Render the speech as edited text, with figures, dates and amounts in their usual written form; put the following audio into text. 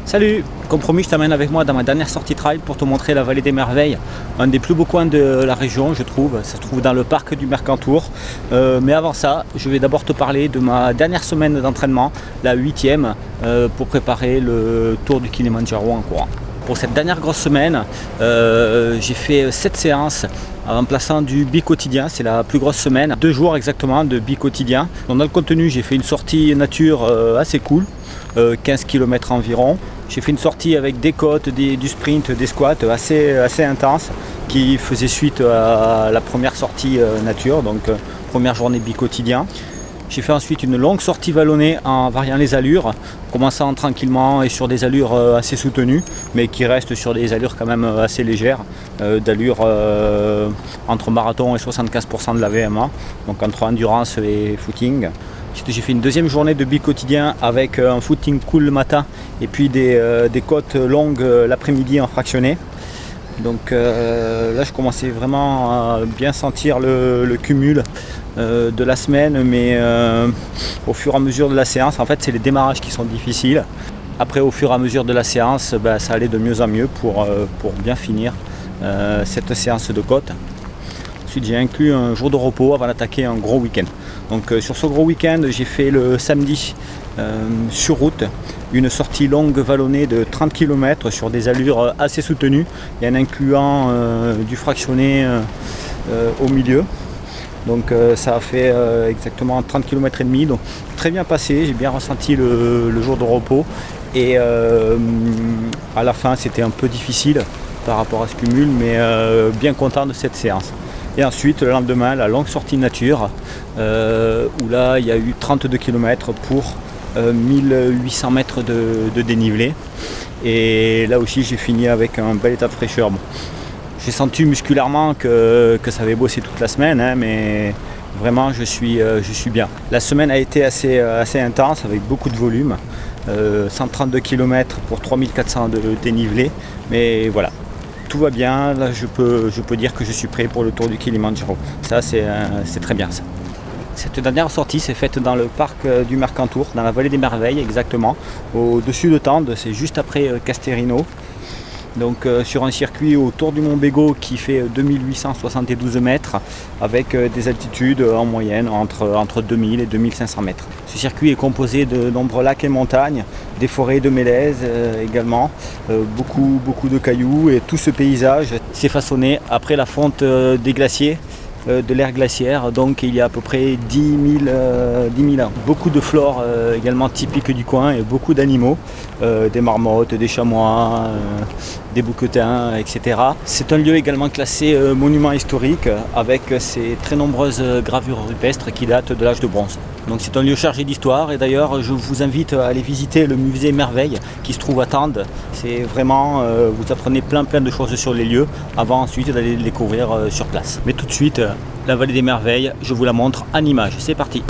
Salut! Comme promis, je t'amène avec moi dans ma dernière sortie trail pour te montrer la vallée des merveilles, un des plus beaux coins de la région, je trouve. Ça se trouve dans le parc du Mercantour. Mais avant ça, je vais d'abord te parler de ma dernière semaine d'entraînement, la 8e, pour préparer le tour du Kilimandjaro en courant. Pour cette dernière grosse semaine, j'ai fait 7 séances en plaçant du bi-quotidien, c'est la plus grosse semaine, 2 jours exactement de bi-quotidien. Dans le contenu, j'ai fait une sortie nature assez cool, 15 km environ. J'ai fait une sortie avec des côtes, du sprint, des squats assez intenses qui faisaient suite à la première sortie nature, donc première journée bi-quotidien. J'ai fait ensuite une longue sortie vallonnée en variant les allures, commençant tranquillement et sur des allures assez soutenues, mais qui restent sur des allures quand même assez légères, d'allures entre marathon et 75% de la VMA, donc entre endurance et footing. Ensuite, j'ai fait une deuxième journée de bi-quotidien avec un footing cool le matin et puis des côtes longues l'après-midi en fractionné. Donc là je commençais vraiment à bien sentir le cumul de la semaine, mais au fur et à mesure de la séance, en fait c'est les démarrages qui sont difficiles. Après au fur et à mesure de la séance, ça allait de mieux en mieux pour bien finir cette séance de côte. Ensuite j'ai inclus un jour de repos avant d'attaquer un gros week-end. Donc sur ce gros week-end, j'ai fait le samedi sur route une sortie longue vallonnée de 30 km sur des allures assez soutenues et en incluant du fractionné au milieu. Donc ça a fait exactement 30 km et demi, donc très bien passé, j'ai bien ressenti le jour de repos et à la fin c'était un peu difficile par rapport à ce cumul, mais bien content de cette séance. Et ensuite, le lendemain, la longue sortie nature, où là, il y a eu 32 km pour 1800 mètres de dénivelé. Et là aussi, j'ai fini avec un bel état de fraîcheur. Bon, j'ai senti musculairement que ça avait bossé toute la semaine, hein, mais vraiment, je suis bien. La semaine a été assez intense, avec beaucoup de volume. 132 km pour 3400 de dénivelé. Mais voilà. Tout va bien, là je peux dire que je suis prêt pour le tour du Kilimandjaro. Ça c'est très bien ça. Cette dernière sortie s'est faite dans le parc du Mercantour, dans la vallée des merveilles exactement, au-dessus de Tende, c'est juste après Casterino. Donc sur un circuit autour du Mont Bégaud qui fait 2872 mètres avec des altitudes en moyenne entre 2000 et 2500 mètres. Ce circuit est composé de nombreux lacs et montagnes, des forêts de mélèzes également, beaucoup de cailloux, et tout ce paysage s'est façonné après la fonte des glaciers, de l'ère glaciaire, donc il y a à peu près 10 000 ans. Beaucoup de flore également typique du coin et beaucoup d'animaux, des marmottes, des chamois, des bouquetins, etc. C'est un lieu également classé monument historique avec ses très nombreuses gravures rupestres qui datent de l'âge de bronze. Donc c'est un lieu chargé d'histoire, et d'ailleurs je vous invite à aller visiter le musée Merveille qui se trouve à Tende. C'est vraiment, vous apprenez plein de choses sur les lieux avant ensuite d'aller les découvrir sur place. Mais tout de suite, la vallée des merveilles, je vous la montre en images. C'est parti!